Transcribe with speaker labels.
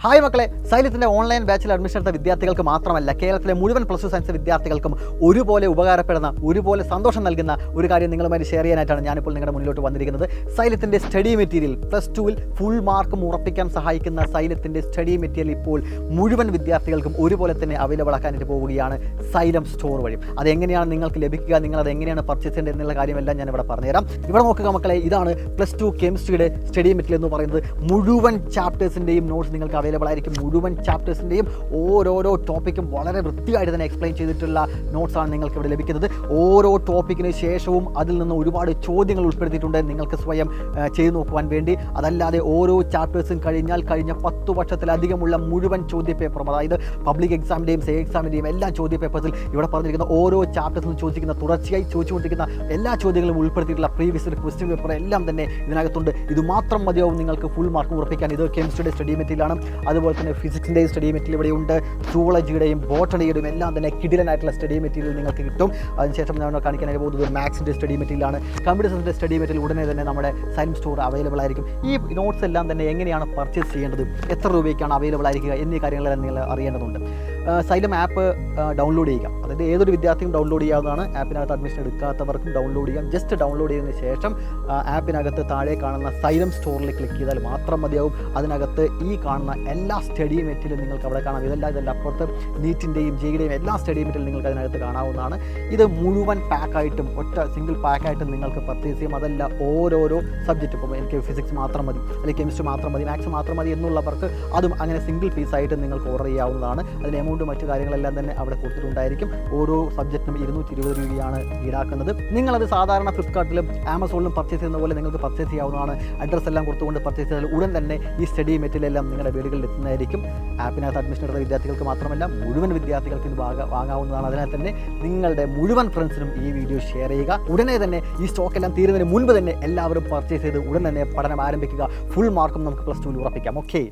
Speaker 1: Hi മക്കളെ, സൈലത്തിൻ്റെ online ബാച്ചിൽ admission എടുത്ത വിദ്യാർത്ഥികൾക്ക് മാത്രമല്ല, കേരളത്തിലെ മുഴുവൻ പ്ലസ് ടു സയൻസ് വിദ്യാർത്ഥികൾക്കും ഒരുപോലെ ഉപകാരപ്പെടുന്ന, ഒരുപോലെ സന്തോഷം നൽകുന്ന ഒരു കാര്യം നിങ്ങളുമായി ഷെയർ ചെയ്യാനായിട്ടാണ് ഞാനിപ്പോൾ നിങ്ങളുടെ മുന്നിലോട്ട് വന്നിരിക്കുന്നത്. സൈലത്തിൻ്റെ സ്റ്റഡി മെറ്റീരിയൽ പ്ലസ് ടുവിൽ ഫുൾ മാർക്കും ഉറപ്പിക്കാൻ സഹായിക്കുന്ന സൈലത്തിൻ്റെ സ്റ്റഡി മെറ്റീരിയൽ ഇപ്പോൾ മുഴുവൻ വിദ്യാർത്ഥികൾക്കും ഒരുപോലെ തന്നെ അവൈലബിൾ ആക്കാനായിട്ട് പോവുകയാണ് സൈലം സ്റ്റോർ വഴി. അതെങ്ങനെയാണ് നിങ്ങൾക്ക് ലഭിക്കുക, നിങ്ങൾ അത് എങ്ങനെയാണ് പർച്ചേസ് ചെയ്യേണ്ടത് എന്നുള്ള കാര്യമെല്ലാം ഞാനിവിടെ പറഞ്ഞുതരാം. ഇവിടെ നോക്കുക മക്കളെ, ഇതാണ് പ്ലസ് ടു കെമിസ്ട്രിയുടെ സ്റ്റഡി മെറ്റീരിയൽ എന്ന് പറയുന്നത്. മുഴുവൻ ചാപ്റ്റേഴ്സിൻ്റെയും നോട്ട്സ് നിങ്ങൾക്ക് അവൈലബിൾ ആയിരിക്കും. മുഴുവൻ ചാപ്റ്റേഴ്സിൻ്റെയും ഓരോരോ ടോപ്പിക്കും വളരെ വൃത്തിയായിട്ട് തന്നെ എക്സ്പ്ലെയിൻ ചെയ്തിട്ടുള്ള നോട്ട്സാണ് നിങ്ങൾക്ക് ഇവിടെ ലഭിക്കുന്നത്. ഓരോ ടോപ്പിക്കിന് ശേഷവും അതിൽ നിന്ന് ഒരുപാട് ചോദ്യങ്ങൾ ഉൾപ്പെടുത്തിയിട്ടുണ്ട് നിങ്ങൾക്ക് സ്വയം ചെയ്തു നോക്കുവാൻ വേണ്ടി. അതല്ലാതെ ഓരോ ചാപ്റ്റേഴ്സും കഴിഞ്ഞാൽ കഴിഞ്ഞ 10 വർഷത്തിലധികമുള്ള മുഴുവൻ ചോദ്യപേപ്പറും, അതായത് പബ്ലിക് എക്സാമിൻ്റെയും സേ എക്സാമിൻ്റെയും എല്ലാ ചോദ്യപേപ്പേഴ്സിൽ ഇവിടെ പറഞ്ഞിരിക്കുന്ന ഓരോ ചാപ്റ്റേഴ്സിനും ചോദിക്കുന്ന, തുടർച്ചയായി ചോദിച്ചുകൊണ്ടിരിക്കുന്ന എല്ലാ ചോദ്യങ്ങളും ഉൾപ്പെടുത്തിയിട്ടുള്ള പ്രീവിയസ് ക്വസ്റ്റ്യൻ പേപ്പർ എല്ലാം തന്നെ ഇതിനകത്തുണ്ട്. ഇത് മാത്രം മതിയാവും നിങ്ങൾക്ക് ഫുൾ മാർക്ക് ഉറപ്പിക്കാൻ. ഇത് കെമിസ്ട്രിയുടെ സ്റ്റഡി മെറ്റീരിയലാണ്. അതുപോലെ തന്നെ ഫിസിക്സിൻ്റെയും സ്റ്റഡി മെറ്റീരിയൽ ഇവിടെയുണ്ട്. സൂവോളജിയുടെയും ബോട്ടണിയുടെയും എല്ലാം തന്നെ കിടിലനായിട്ടുള്ള സ്റ്റഡി മെറ്റീരിയൽ നിങ്ങൾക്ക് കിട്ടും. അതിനുശേഷം ഞാൻ കാണിക്കാനായിട്ട് പോകുന്നത് ഒരു മാത്സിൻ്റെ സ്റ്റഡി മെറ്റീരിയലാണ്. കമ്പ്യൂട്ടർ സയൻസിൻ്റെ സ്റ്റഡി മെറ്റീരിയൽ ഉടനെ തന്നെ നമ്മുടെ സൈലം സ്റ്റോർ അവൈലബിൾ ആയിരിക്കും. ഈ നോട്ട്സ് എല്ലാം തന്നെ എങ്ങനെയാണ് പർച്ചേസ് ചെയ്യേണ്ടത്, എത്ര രൂപയ്ക്കാണ് അവൈലബിൾ ആയിരിക്കുക എന്നീ കാര്യങ്ങളെല്ലാം നിങ്ങൾ അറിയേണ്ടതുണ്ട്. സൈലം ആപ്പ് ഡൗൺലോഡ് ചെയ്യുക. അതായത് ഏതൊരു വിദ്യാർത്ഥിയും ഡൗൺലോഡ് ചെയ്യാവുന്നതാണ്. ആപ്പിനകത്ത് അഡ്മിഷൻ എടുക്കാത്തവർക്കും ഡൗൺലോഡ് ചെയ്യാം. ജസ്റ്റ് ഡൗൺലോഡ് ചെയ്തതിന് ശേഷം ആപ്പിനകത്ത് താഴെ കാണുന്ന സൈലം സ്റ്റോറിൽ ക്ലിക്ക് ചെയ്താൽ മാത്രം മതിയാവും. അതിനകത്ത് ഈ കാണുന്ന എല്ലാ സ്റ്റഡി മെറ്റീരിയലും നിങ്ങൾക്ക് അവിടെ കാണാം. ഇതെല്ലാം അപ്പുറത്ത് നീറ്റിൻ്റെയും ജെയുടെയും എല്ലാ സ്റ്റഡി മെറ്റീരിയലും നിങ്ങൾക്ക് അതിനകത്ത് കാണാവുന്നതാണ്. ഇത് മുഴുവൻ പാക്കായിട്ടും ഒറ്റ സിംഗിൾ പാക്കായിട്ടും നിങ്ങൾക്ക് പർച്ചേസ് ചെയ്യും. അതല്ല ഓരോരോ സബ്ജക്റ്റ്, ഇപ്പോൾ എനിക്ക് ഫിസിക്സ് മാത്രം മതി, അല്ലെങ്കിൽ കെമിസ്ട്രി മാത്രം മതി, മാത്സ് മാത്രം മതി എന്നുള്ളവർക്ക് അതും അങ്ങനെ സിംഗിൾ പീസായിട്ട് നിങ്ങൾക്ക് ഓർഡർ ചെയ്യാവുന്നതാണ്. അതിന് എമൗണ്ട് മറ്റു കാര്യങ്ങളെല്ലാം തന്നെ അവിടെ കൊടുത്തിട്ടുണ്ടായിരിക്കും. ഓരോ സബ്ജക്റ്റിനും 220 രൂപയാണ് ഈടാക്കുന്നത്. നിങ്ങളത് സാധാരണ ഫ്ലിപ്കാർട്ടിലും ആമസോണിലും പർച്ചേസ് ചെയ്യുന്ന പോലെ നിങ്ങൾക്ക് പർച്ചേസ് ചെയ്യാവുന്നതാണ്. അഡ്രസ്സ് എല്ലാം കൊടുത്തുകൊണ്ട് പർച്ചേസ് ചെയ്താൽ ഉടൻ തന്നെ ഈ സ്റ്റഡി മെറ്റീരിയൽ എല്ലാം നിങ്ങളുടെ വീടുകളിൽ എത്തുന്നതായിരിക്കും. ആപ്പിനകത്ത് അഡ്മിഷൻ എടുത്ത വിദ്യാർത്ഥികൾക്ക് മാത്രമല്ല, മുഴുവൻ വിദ്യാർത്ഥികൾക്ക് ഇത് വാങ്ങാവുന്നതാണ്. അതിനാൽ തന്നെ നിങ്ങളുടെ മുഴുവൻ ഫ്രണ്ട്സിനും ഈ വീഡിയോ ഷെയർ ചെയ്യുക. ഉടനെ തന്നെ ഈ സ്റ്റോക്ക് എല്ലാം തീരുന്നതിന് മുൻപ് തന്നെ എല്ലാവരും പർച്ചേസ് ചെയ്ത് ഉടൻ തന്നെ പഠനം ആരംഭിക്കുക. ഫുൾ മാർക്കും നമുക്ക് പ്ലസ് ടുവിൽ ഉറപ്പിക്കാം. ഓക്കെ.